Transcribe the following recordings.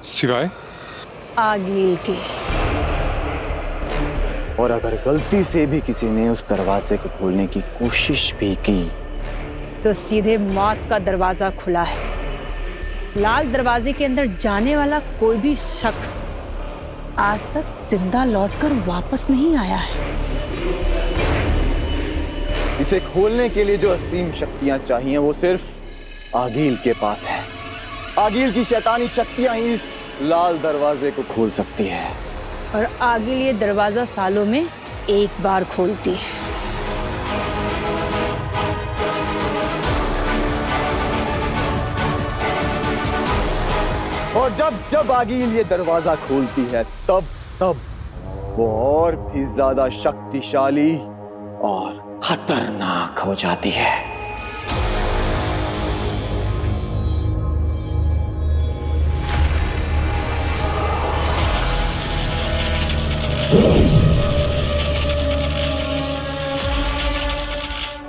सिवाय आगिल के। और अगर गलती से भी किसी ने उस दरवाजे को खोलने की कोशिश भी की तो सीधे मौत का दरवाजा खुला है। लाल दरवाजे के अंदर जाने वाला कोई भी शख्स आज तक जिंदा लौटकर वापस नहीं आया है। इसे खोलने के लिए जो असीम शक्तियां चाहिए वो सिर्फ आगिल के पास है। आगिल की शैतानी शक्तियां ही इस लाल दरवाजे को खोल सकती है। और आगिल ये दरवाजा सालों में एक बार खोलती है। और जब जब आगिल ये दरवाजा खोलती है तब तब वो और भी ज्यादा शक्तिशाली और खतरनाक हो जाती है।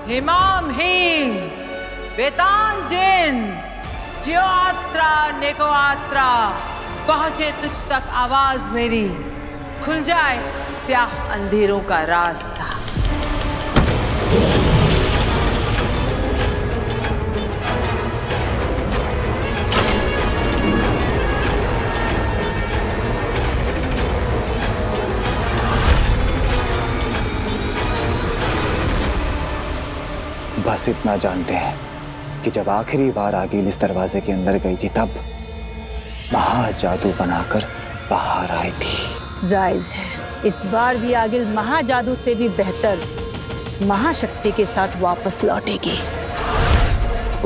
हिमाम हीन वेतांजन ज्योत्रा नेकोआत्रा पहुंचे तुझ तक आवाज मेरी, खुल जाए स्याह अंधेरों का रास्ता। बस इतना जानते हैं कि जब आखिरी बार आगिल इस दरवाजे के अंदर गई थी तब महाजादू बनाकर बाहर आई थी। जायज है, इस बार भी आगिल महाजादू से भी बेहतर महाशक्ति के साथ वापस लौटेगी।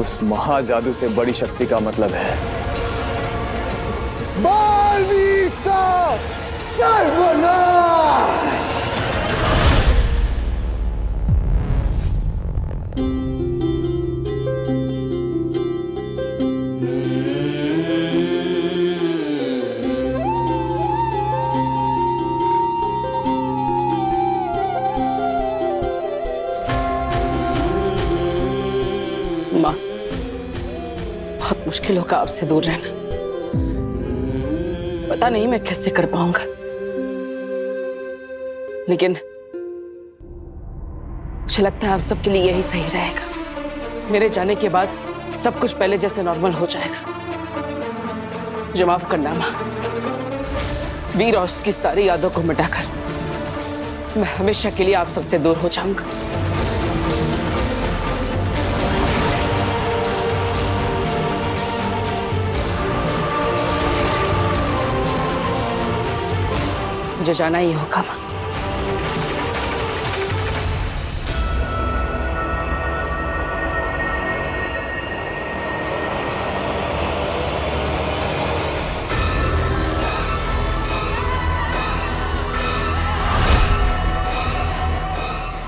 उस महाजादू से बड़ी शक्ति का मतलब है बालवीर का सर्वनाश। माँ, बहुत मुश्किल होगा आपसे दूर रहना। पता नहीं मैं कैसे कर पाऊंगा, लेकिन मुझे लगता है आप सबके लिए यही सही रहेगा। मेरे जाने के बाद सब कुछ पहले जैसे नॉर्मल हो जाएगा। मुझे माफ करना माँ। वीर और उसकी सारी यादों को मिटाकर मैं हमेशा के लिए आप सबसे दूर हो जाऊंगा। मुझे जाना ही होगा माँ।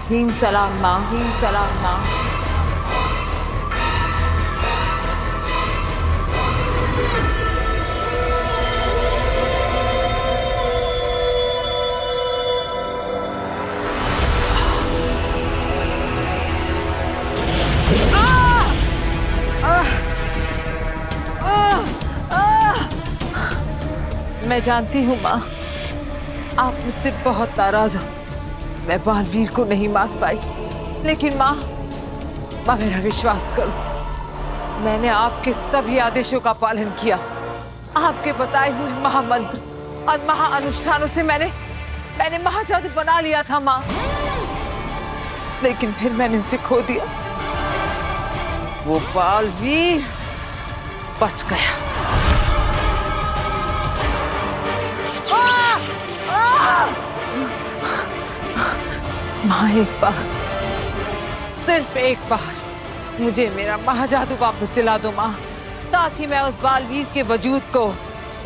हीम सलाम माँ, हीम सलाम माँ। मैं जानती हूँ माँ, आप मुझसे बहुत नाराज हो। मैं बालवीर को नहीं मार पाई, लेकिन माँ मेरा विश्वास करो, मैंने आपके सभी आदेशों का पालन किया। आपके बताए हुए महामंत्र और महाअनुष्ठानों से मैंने महाजादू बना लिया था माँ, लेकिन फिर मैंने उसे खो दिया। वो बालवीर बच गया। माँ, एक बार, सिर्फ एक बार मुझे मेरा महाजादू वापस दिला दो माँ, ताकि मैं उस बालवीर के वजूद को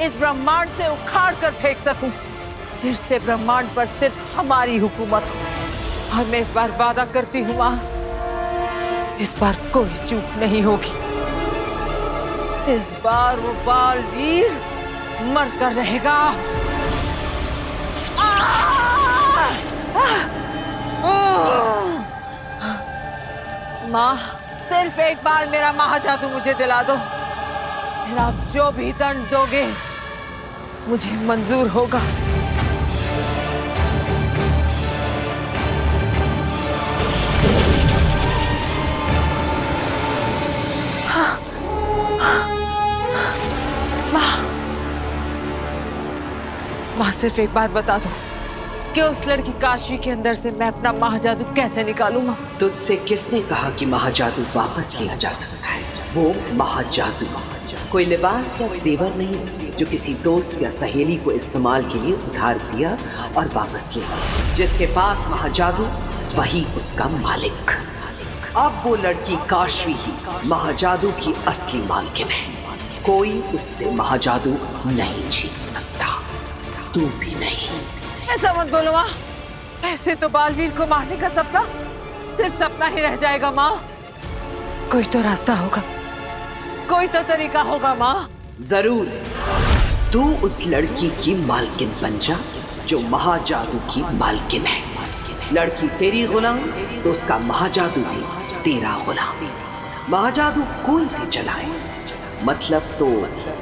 इस ब्रह्मांड से उखाड़ कर फेंक सकूं। फिर से ब्रह्मांड पर सिर्फ हमारी हुकूमत हो। और मैं इस बार वादा करती हूँ माँ, इस बार कोई चूक नहीं होगी। इस बार वो बालवीर मर कर रहेगा। माँ, सिर्फ एक बार मेरा महाजादू मुझे दिला दो, फिर आप जो भी दंड दोगे मुझे मंजूर होगा। माँ सिर्फ एक बात बता दो कि उस लड़की काशवी के अंदर से मैं अपना महाजादू कैसे निकालूं माँ? तुझसे किसने कहा कि महाजादू वापस लिया जा सकता है? वो महाजादू कोई लिबास या जेवर नहीं जो किसी दोस्त या सहेली को इस्तेमाल के लिए उधार दिया और वापस लिया। जिसके पास महाजादू वही उसका मालिक। अब वो लड़की काशवी ही महाजादू की असली मालकिन है। कोई उससे महाजादू नहीं छीन सकता, तू भी नहीं। ऐसा मत बोलो माँ, ऐसे तो बालवीर को मारने का सपना सिर्फ सपना ही रह जाएगा माँ। कोई तो रास्ता होगा, कोई तो तरीका होगा माँ। जरूर, तू उस लड़की की मालकिन बन जा जो महाजादू की मालकिन है। लड़की तेरी गुलाम तो उसका महाजादू भी तेरा गुलाम। महाजादू कोई भी चलाए, मतलब तो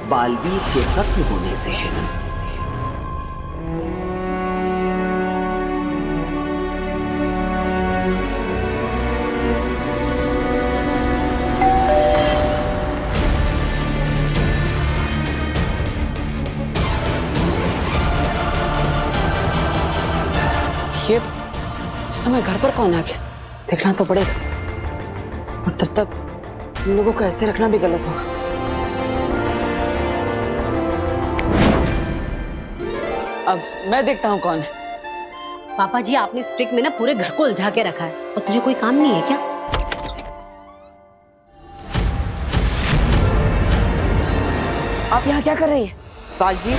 बालवीर के खत्म होने से है। ये इस समय घर पर कौन आ गया? देखना तो पड़ेगा, और तब तक इन लोगों को ऐसे रखना भी गलत होगा। अब मैं देखता हूँ कौन है। पापा जी, आपने इस ट्रिक में ना पूरे घर को उलझा के रखा है, और तुझे कोई काम नहीं है क्या? आप यहाँ क्या कर रही है? बालवीर,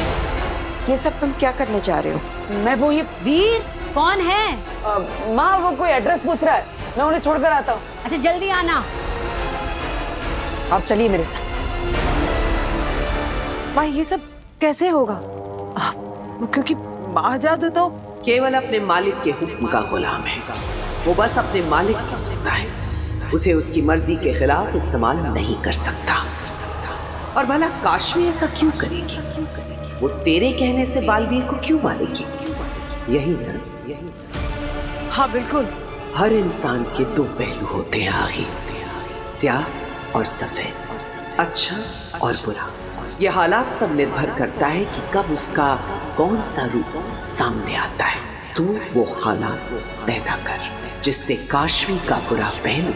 ये सब तुम क्या करने जा रहे हो? मैं वो ये वीर कौन है? माँ, वो कोई एड्रेस पूछ रहा है, मैं उन्हें छोड़कर आता हूँ। अच्छा जल्दी आना। आप चलिए मेरे साथ। माँ ये सब कैसे होगा? क्योंकि महाजादू तो केवल अपने मालिक के हुक्म का गुलाम है। वो बस अपने मालिक को सुनता है, उसे उसकी मर्जी के खिलाफ इस्तेमाल नहीं कर सकता। और भला काशवी ऐसा क्यों करेगी? वो तेरे कहने से बालवीर को क्यों मारेगी? यही ना? हाँ बिल्कुल। हर इंसान के दो पहलू होते हैं आखिर, स्याह और सफेद, अच्छा और बुरा। यह हालात पर निर्भर करता है कि कब उसका कौन सा रूप सामने आता है। तू वो हालात पैदा कर जिससे काशवी का बुरा पहलू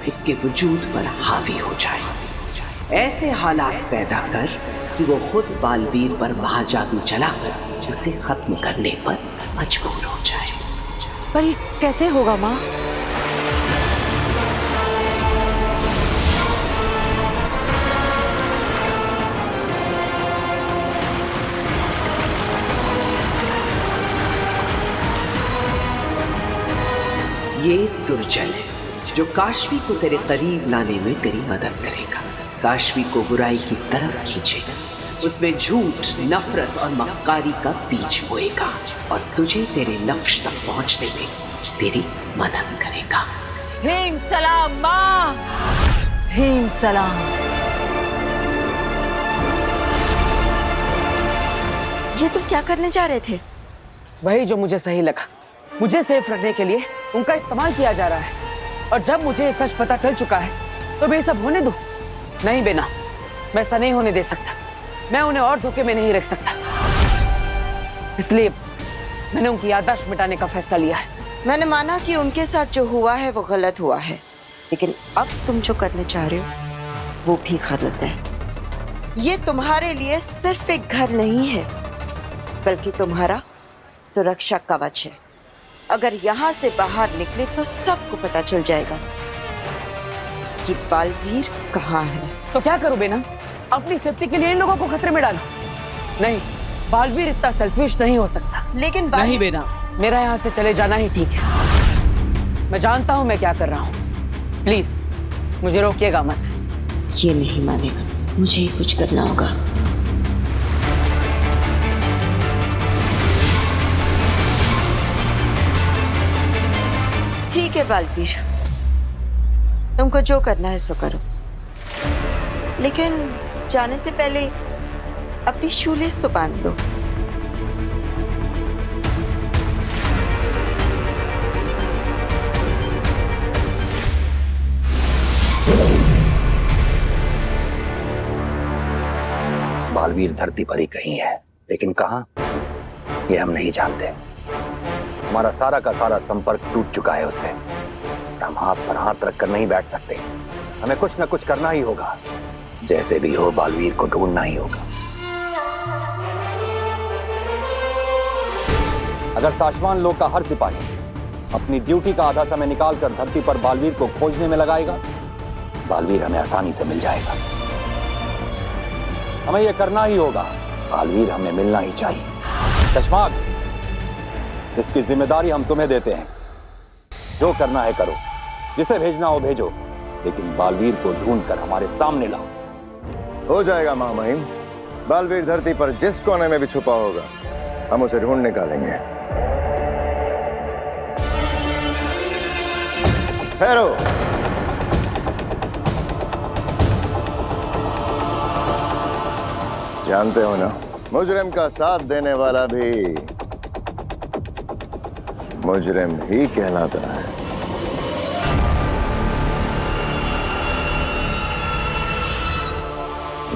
उसके वजूद पर हावी हो जाए। ऐसे हालात पैदा कर कि वो खुद बालवीर पर महाजादू चलाकर उसे खत्म करने पर मजबूर हो जाए। पर ये कैसे होगा माँ? ये दुर्जन है जो काशवी को तेरे करीब लाने में तेरी मदद करेगा, काशवी को बुराई की तरफ खींचेगा, उसमें झूठ, नफरत और मक्कारी का बीज बोएगा और तुझे तेरे लक्ष्य तक पहुंचने में तेरी मदद करेगा। हेम सलाम माँ, हेम सलाम। ये तुम क्या करने जा रहे थे? वही जो मुझे सही लगा। मुझे सेफ रखने के लिए उनका इस्तेमाल किया जा रहा है, और जब मुझे ये सच पता चल चुका है तो मैं ये सब होने दूं? नहीं बेना, मैं ऐसा नहीं होने दे सकता। मैं उन्हें और धोखे में नहीं रख सकता, इसलिए मैंने उनकी याददाश्त मिटाने का फैसला लिया है। मैंने माना कि उनके साथ जो हुआ है वो गलत हुआ है, लेकिन अब तुम जो करने चाह रहे हो वो भी गलत है। ये तुम्हारे लिए सिर्फ एक घर नहीं है, बल्कि तुम्हारा सुरक्षा कवच है। अगर यहाँ से बाहर निकले तो सबको पता चल जाएगा कि बालवीर कहाँ है। तो क्या करूं बेना? अपनी सेफ्टी के लिए इन लोगों को खतरे में डालो? नहीं, बालवीर इतना सेल्फिश नहीं हो सकता। लेकिन नहीं बेना, मेरा यहाँ से चले जाना ही ठीक है। मैं जानता हूँ मैं क्या कर रहा हूँ, प्लीज मुझे रोकिएगा मत। ये नहीं मानेगा, मुझे ही कुछ करना होगा। ठीक है बालवीर, तुमको जो करना है सो करो, लेकिन जाने से पहले अपनी शूलेस तो बांध लो। बालवीर धरती पर ही कहीं है, लेकिन कहां ये हम नहीं जानते। हमारा सारा का सारा संपर्क टूट चुका है उससे। हम हाथ पर हाथ रखकर नहीं बैठ सकते, हमें कुछ न कुछ करना ही होगा। जैसे भी हो बालवीर को ढूंढना ही होगा। अगर साशवान लोक का हर सिपाही अपनी ड्यूटी का आधा समय निकालकर धरती पर बालवीर को खोजने में लगाएगा, बालवीर हमें आसानी से मिल जाएगा। हमें यह करना ही होगा। बालवीर हमें मिलना ही चाहिए। चश्माग, इसकी जिम्मेदारी हम तुम्हें देते हैं। जो करना है करो, जिसे भेजना हो भेजो, लेकिन बालवीर को ढूंढकर हमारे सामने लाओ। हो जाएगा महामहिम। बालवीर धरती पर जिस कोने में भी छुपा होगा, हम उसे ढूंढ निकालेंगे। ठहरो। जानते हो ना, मुजरिम का साथ देने वाला भी मुजरिम ही कहलाता है।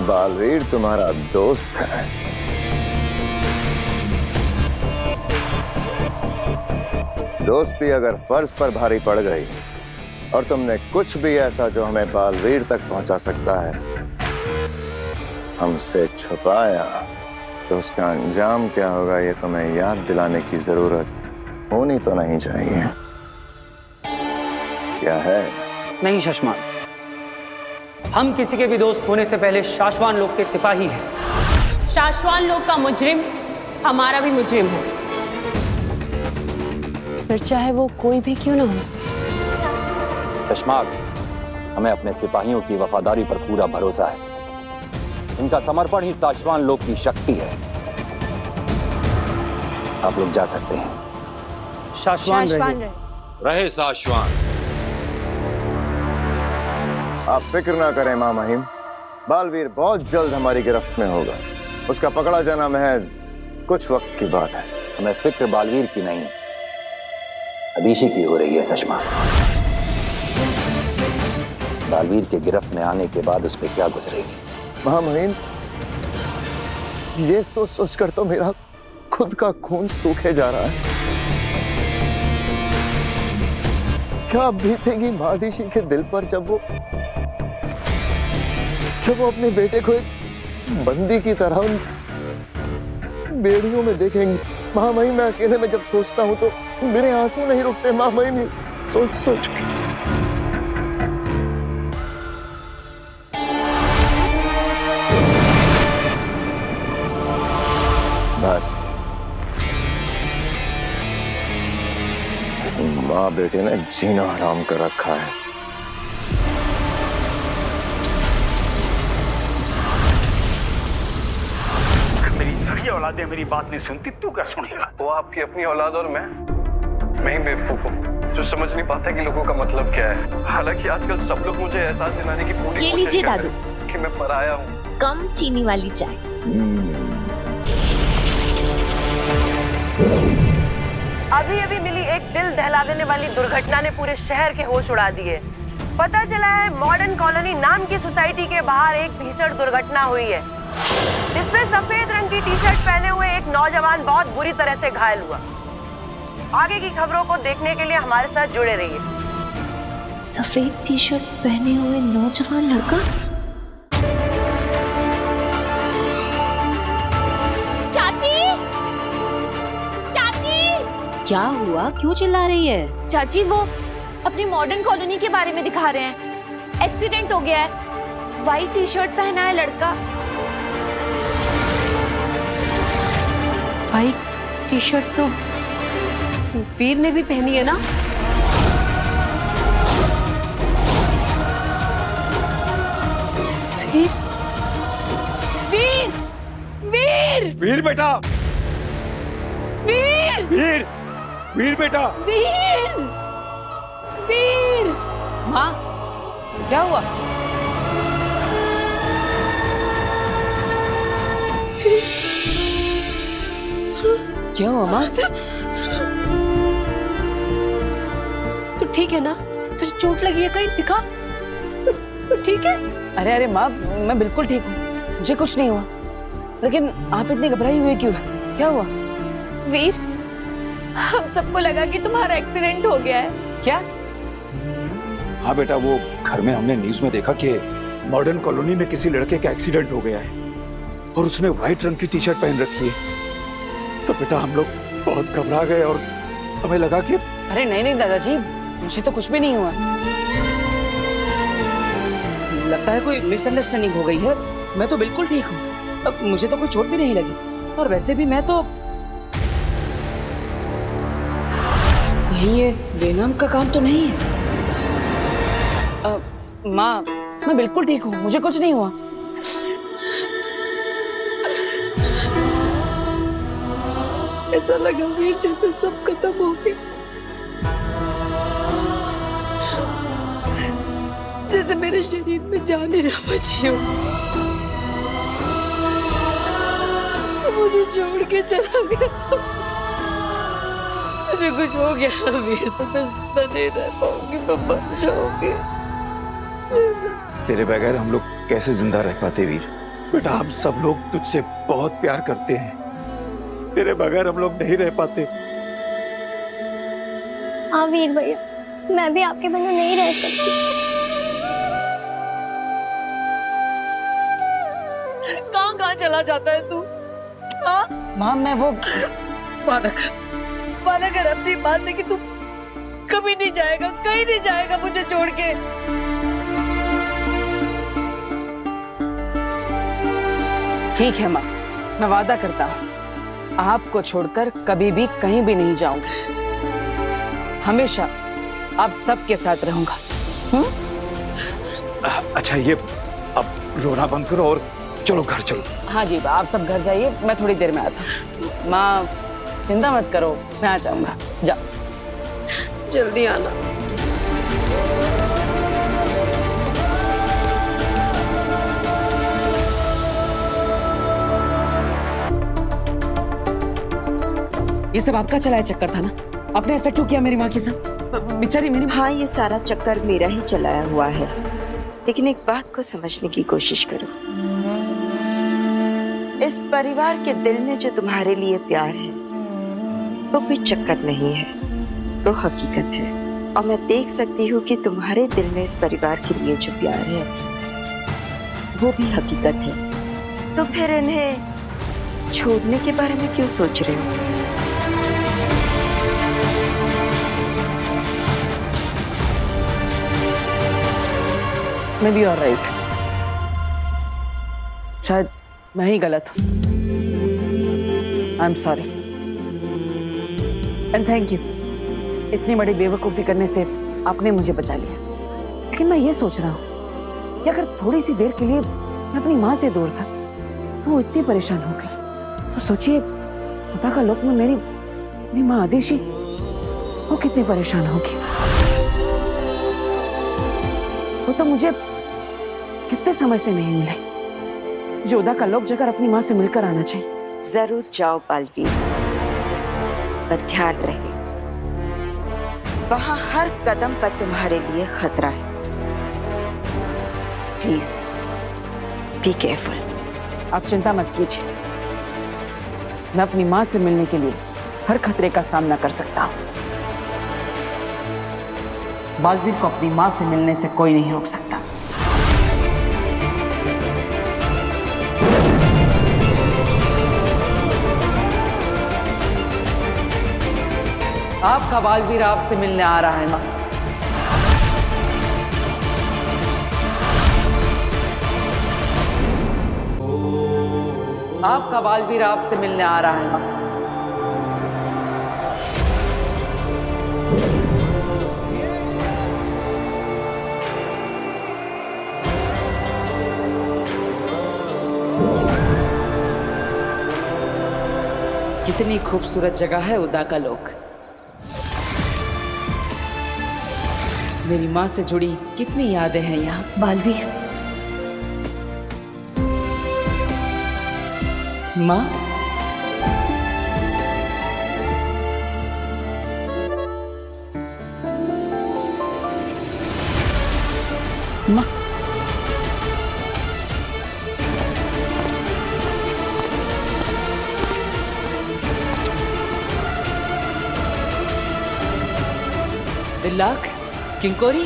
बालवीर तुम्हारा दोस्त है। दोस्ती अगर फर्ज पर भारी पड़ गई और तुमने कुछ भी ऐसा जो हमें बालवीर तक पहुंचा सकता है हमसे छुपाया, तो उसका अंजाम क्या होगा ये तुम्हें याद दिलाने की जरूरत होनी तो नहीं चाहिए। क्या है? नहीं शशमान, हम किसी के भी दोस्त होने से पहले शाश्वान लोक के सिपाही हैं। शाश्वान लोक का मुजरिम हमारा भी मुजरिम हो, फिर चाहे वो कोई भी क्यों ना हो। चश्माग, हमें अपने सिपाहियों की वफादारी पर पूरा भरोसा है। उनका समर्पण ही शाश्वान लोक की शक्ति है। आप लोग जा सकते हैं। शाश्वान रहे शाश्वान। आप फिक्र ना करें महामहिम, बालवीर बहुत जल्द हमारी गिरफ्त में होगा। उसका पकड़ा जाना महज कुछ वक्त की बात है। हमें फिक्र बालवीर की नहीं, अदीशी की हो रही है सशमा। बालवीर के गिरफ्त में आने के बाद उस पर क्या गुजरेगी? महामहिम, ये सोच सोचकर तो मेरा खुद का खून सूखे जा रहा है। क्या बीतेगी महादीशी के दिल पर जब वो अपने बेटे को एक बंदी की तरह उन बेड़ियों में देखेंगे। महामहिम, मैं अकेले में जब सोचता हूं तो मेरे आंसू नहीं रुकते। महामहिम, सोच सोच के बस इस माँ बेटे ने जीना हराम कर रखा है। मेरी सारी औलादें मेरी बात नहीं सुनती, तू क्या सुनेगा? वो आपकी अपनी औलाद और मैं ही बेवकूफ हूँ जो समझ नहीं पाता कि लोगों का मतलब क्या है। हालांकि आजकल सब लोग मुझे एहसास दिलाने की पूरी ये लीजिए दादू, कि मैं पराया हूँ। कम चीनी वाली चाय। अभी अभी मिली एक दिल दहला देने वाली दुर्घटना ने पूरे शहर के होश उड़ा दिए। पता चला है मॉडर्न कॉलोनी नाम की सोसाइटी के बाहर एक भीषण दुर्घटना हुई है, जिसमें सफेद रंग की टी शर्ट पहने हुए एक नौजवान बहुत बुरी तरह से घायल हुआ। आगे की खबरों को देखने के लिए हमारे साथ जुड़े रहिए। सफेद टी शर्ट पहने हुए नौजवान लड़का? चाची, चाची! क्या हुआ, क्यों चिल्ला रही है? चाची, वो अपनी मॉडर्न कॉलोनी के बारे में दिखा रहे हैं। एक्सीडेंट हो गया है, व्हाइट टी शर्ट पहना है लड़का। व्हाइट टी शर्ट तो वीर ने भी पहनी है ना? वीर, वीर, वीर, वीर बेटा, वीर, वीर, वीर बेटा, वीर, वीर। माँ, क्या हुआ? क्या हुआ माँ? तू ठीक है ना? तुझे चोट लगी है कहीं? दिखा। तू ठीक है? अरे अरे माँ, मैं बिल्कुल ठीक हूँ, मुझे कुछ नहीं हुआ। लेकिन आप इतनी घबराई हुई क्यों है? क्या हुआ? वीर, हम सबको लगा कि तुम्हारा एक्सीडेंट हो गया है। क्या? हाँ बेटा, वो घर में हमने न्यूज में देखा कि मॉडर्न कॉलोनी में किसी लड़के का एक्सीडेंट हो गया है और उसने व्हाइट रंग की टी शर्ट पहन रखी है। तो बेटा हम लोग बहुत घबरा गए और हमें लगा कि अरे नहीं नहीं दादाजी, मुझे तो कुछ भी नहीं हुआ। लगता है कोई मिसअंडरस्टैंडिंग हो गई है। मैं तो बिल्कुल ठीक हूँ, अब मुझे तो कोई चोट भी नहीं लगी। और वैसे भी मैं तो कहीं ये बेनाम का काम तो नहीं है। माँ, मैं बिल्कुल ठीक हूँ, मुझे कुछ नहीं हुआ। ऐसा लगा वीर जैसे सब खत्म हो गया, जैसे मेरे शरीर में जान ही ना बची हो। मुझे छोड़ के चला गया। मुझे कुछ हो गया वीर तो मैं जिंदा नहीं रह पाऊंगी, मैं मर जाऊंगी। तेरे बगैर हम लोग कैसे जिंदा रह पाते वीर? बेटा हम सब लोग तुझसे बहुत प्यार करते हैं, तेरे बगैर हम लोग नहीं रह पाते। हाँ वीर भैया, मैं भी आपके बिना नहीं रह सकती। कहाँ कहाँ चला जाता है तू? हाँ माँ, मैं वो वादा कर अपनी माँ से कि तू कभी नहीं जाएगा, कहीं नहीं जाएगा मुझे छोड़ के। ठीक है माँ, मैं वादा करता हूँ आपको छोड़कर कभी भी कहीं भी नहीं जाऊंगा। हमेशा आप सबके साथ रहूंगा। अच्छा ये अब रोना बंद करो और चलो घर चलो। हाँ जी, आप सब घर जाइए, मैं थोड़ी देर में आता हूँ। माँ चिंता मत करो, मैं आ जाऊंगा। जाओ, जल्दी आना। ये सब आपका चलाया चक्कर था ना? आपने ऐसा क्यों किया मेरी माँ के साथ? बेचारी मेरी। हाँ, ये सारा चक्कर मेरा ही चलाया हुआ है, लेकिन एक बात को समझने की कोशिश करो। इस परिवार के दिल में जो तुम्हारे लिए प्यार है वो कोई चक्कर नहीं है, वो हकीकत है। और मैं देख सकती हूँ कि तुम्हारे दिल में इस परिवार के लिए जो प्यार है वो भी हकीकत है। तो फिर इन्हें छोड़ने के बारे में क्यों सोच रहे हो? मैं भी ऑलराइट। शायद मैं ही गलत हूँ। I am sorry and thank you. इतनी बड़ी बेवकूफ़ी करने से आपने मुझे बचा लिया। लेकिन मैं ये सोच रहा हूँ कि अगर थोड़ी सी देर के लिए मैं अपनी माँ से दूर था तो वो इतनी परेशान हो गई, तो सोचिए खुदा का लोक में मेरी माँ आदेशी वो कितनी परेशान होगी। वो तो मुझे कितने समय से नहीं मिले। जोधा का लोक जाकर अपनी माँ से मिलकर आना चाहिए। जरूर जाओ बालवीर, पर ध्यान रहे वहां हर कदम पर तुम्हारे लिए खतरा है। Please be careful. आप चिंता मत कीजिए, मैं अपनी माँ से मिलने के लिए हर खतरे का सामना कर सकता हूँ। बालवीर को अपनी माँ से मिलने से कोई नहीं रोक सकता। आपका बालवीर आपसे मिलने आ रहा है माँ। आपका बालवीर आपसे मिलने आ रहा है माँ। कितनी खूबसूरत जगह है उदा का लोक। मेरी माँ से जुड़ी कितनी यादें हैं यहाँ। बालवीर, माँ, माँ, दिल्लाक, किंकोरी,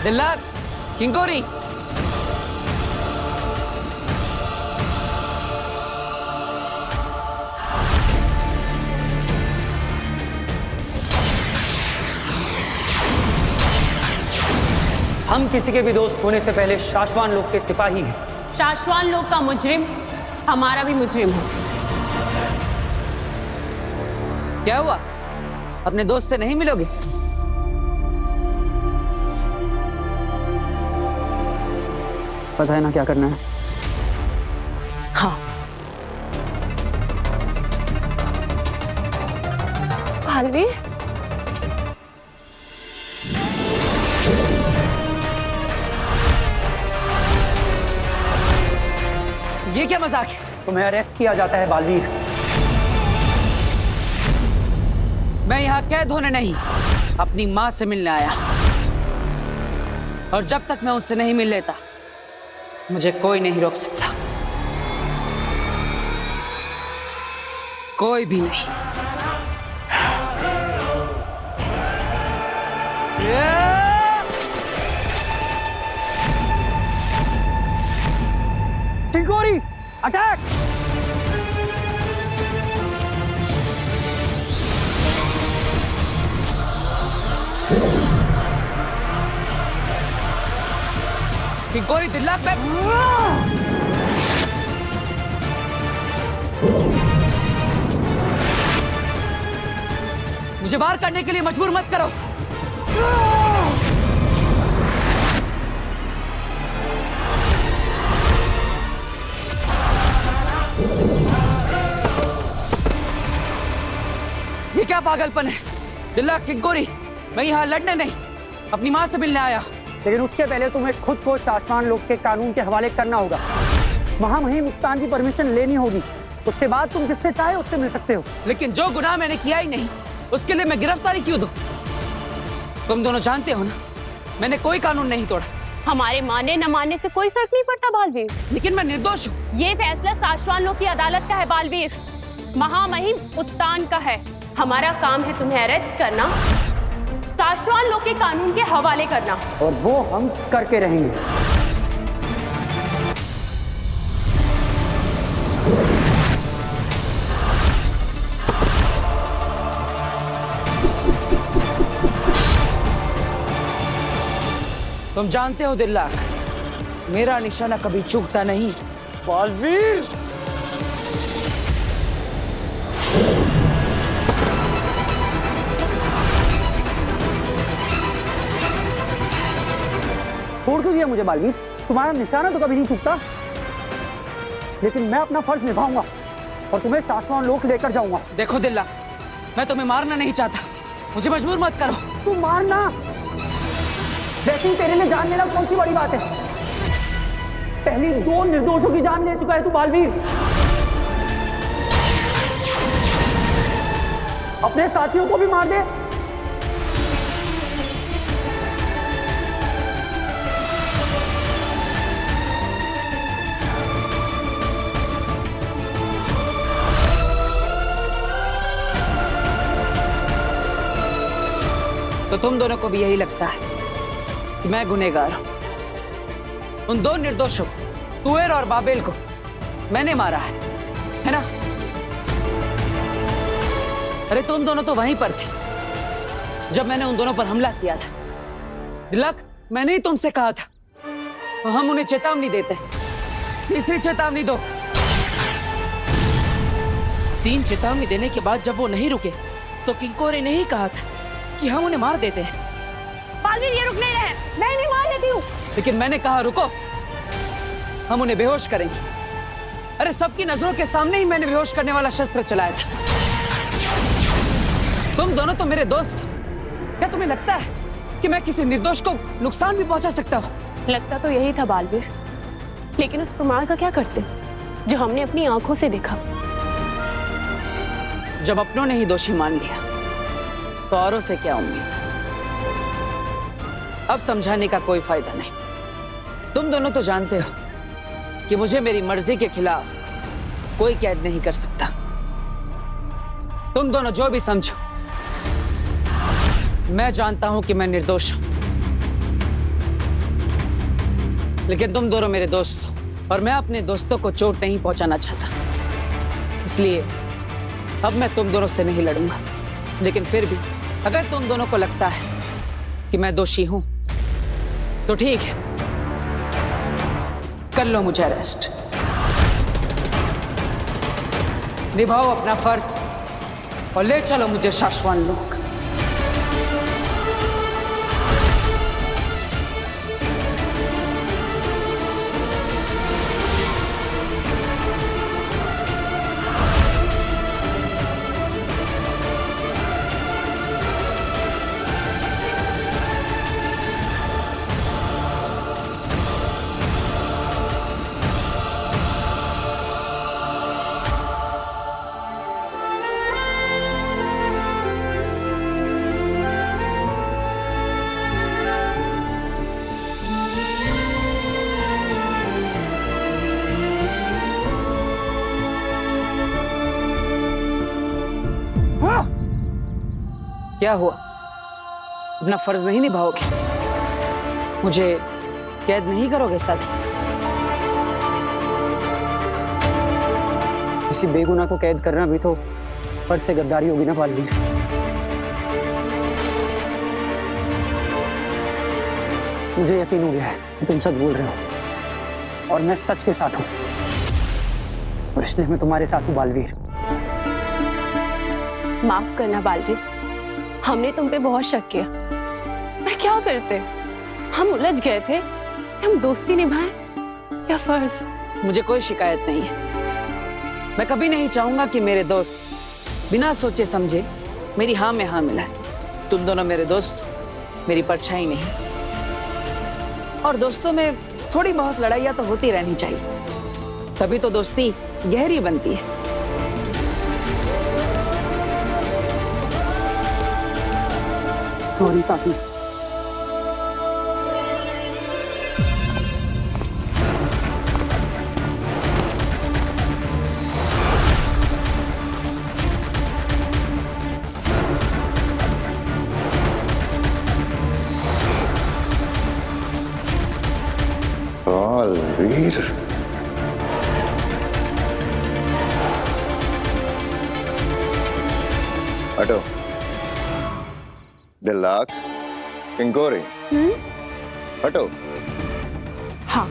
दिल्लाक, किंकोरी। हम किसी के भी दोस्त होने से पहले शाश्वान लोग के सिपाही हैं। शाश्वान लोग का मुजरिम हमारा भी मुजरिम हो। क्या हुआ? अपने दोस्त से नहीं मिलोगे? पता है ना क्या करना है? हाँ। बालवीर, ये क्या मजाक है? तुम्हें अरेस्ट किया जाता है बालवीर। मैं यहाँ कैद होने नहीं, अपनी माँ से मिलने आया। और जब तक मैं उनसे नहीं मिल लेता, मुझे कोई नहीं रोक सकता, कोई भी नहीं। किंकोरी, अटैक! किंकोरी, दिल्लाक पे मुझे बाहर करने के लिए मजबूर मत करो। ये क्या पागलपन है? दिल्लाक, किंकोरी, मैं यहाँ लड़ने नहीं, अपनी माँ से मिलने आया। लेकिन उसके पहले तुम्हें खुद को शाश्वान लोग के कानून के हवाले करना होगा। महामहिम मुक्तान की परमिशन लेनी होगी, उसके बाद तुम जिससे चाहे उससे मिल सकते हो। लेकिन जो गुनाह मैंने किया ही नहीं, उसके लिए मैं गिरफ्तारी क्यों दूं? तुम दोनों जानते हो ना, मैंने कोई कानून नहीं तोड़ा। हमारे माने न मानने से कोई फर्क नहीं पड़ता बालवीर। लेकिन मैं निर्दोष हूँ। ये फैसला शाश्वान लोग की अदालत का है बालवीर, महामहिम उत्तान का है। हमारा काम है तुम्हें अरेस्ट करना, शाश्वान लोग के कानून के हवाले करना, और वो हम करके रहेंगे। तुम जानते हो दिल्लाक, मेरा निशाना कभी चूकता नहीं। बालवीर, छोड़ क्यों दिया मुझे बालवीर? तुम्हारा निशाना तो कभी नहीं चूकता। लेकिन मैं अपना फर्ज निभाऊंगा और तुम्हें शाश्वान लोक लेकर जाऊंगा। देखो दिल्लाक, मैं तुम्हें मारना नहीं चाहता, मुझे मजबूर मत करो। तू मारना, वैसे ही तेरे लिए जान लेना कौन सी बड़ी बात है? पहली 2 निर्दोषों की जान ले चुका है तू बालवीर। अपने साथियों को भी मार दे। तो तुम दोनों को भी यही लगता है कि मैं गुनहगार हूं? उन 2 निर्दोषों, तुएर और बाबेल को मैंने मारा है ना? अरे तुम दोनों तो वहीं पर थी जब मैंने उन दोनों पर हमला किया था। दिल्लाक, मैंने ही तुमसे कहा था तो हम उन्हें चेतावनी देते, तीसरी चेतावनी दो। 3 चेतावनी देने के बाद जब वो नहीं रुके तो किंकोरी ने ही कहा था कि हम उन्हें मार देते हैं। बालवीर, ये रुक नहीं रहे, मैं नहीं मार देती हूँ। लेकिन मैंने कहा रुको, हम उन्हें बेहोश करेंगे। अरे सबकी नजरों के सामने ही मैंने बेहोश करने वाला शस्त्र चलाया था। तुम दोनों तो मेरे दोस्त हो, क्या तुम्हें लगता है कि मैं किसी निर्दोष को नुकसान भी पहुंचा सकता हूँ? लगता तो यही था बालवीर, लेकिन उस प्रमाण का क्या करते जो हमने अपनी आंखों से देखा? जब अपनों ने ही दोषी मान लिया तो औरों से क्या उम्मीद? अब समझाने का कोई फायदा नहीं। तुम दोनों तो जानते हो कि मुझे मेरी मर्जी के खिलाफ कोई कैद नहीं कर सकता। तुम दोनों जो भी समझो, मैं जानता हूं कि मैं निर्दोष हूं, लेकिन तुम दोनों मेरे दोस्त हो और मैं अपने दोस्तों को चोट नहीं पहुंचाना चाहता। इसलिए अब मैं तुम दोनों से नहीं लड़ूंगा। लेकिन फिर भी अगर तुम दोनों को लगता है कि मैं दोषी हूं तो ठीक है, कर लो मुझे अरेस्ट। निभाओ अपना फर्ज और ले चलो मुझे शाश्वान लोक। क्या हुआ? अपना फर्ज नहीं निभाओगे? मुझे कैद नहीं करोगे साथी? किसी बेगुनाह को कैद करना भी तो फर्ज से गद्दारी होगी ना बालवीर। मुझे यकीन हो गया है कि तुम सच बोल रहे हो और मैं सच के साथ हूं, और इसलिए मैं तुम्हारे साथ हूं बालवीर। माफ करना बालवीर, हमने तुम पे बहुत शक किया, पर क्या करते? हम उलझ गए थे, हम दोस्ती निभाएं या फर्ज? मुझे कोई शिकायत नहीं है। मैं कभी नहीं चाहूंगा कि मेरे दोस्त बिना सोचे समझे मेरी हाँ में हाँ मिलाए। तुम दोनों मेरे दोस्त, मेरी परछाई नहीं। और दोस्तों में थोड़ी बहुत लड़ाइयाँ तो होती रहनी चाहिए, तभी तो दोस्ती गहरी बनती है। सॉरी साथी। बालवीर, हटो। दिलाक, किंकोरी, हटो। हाँ।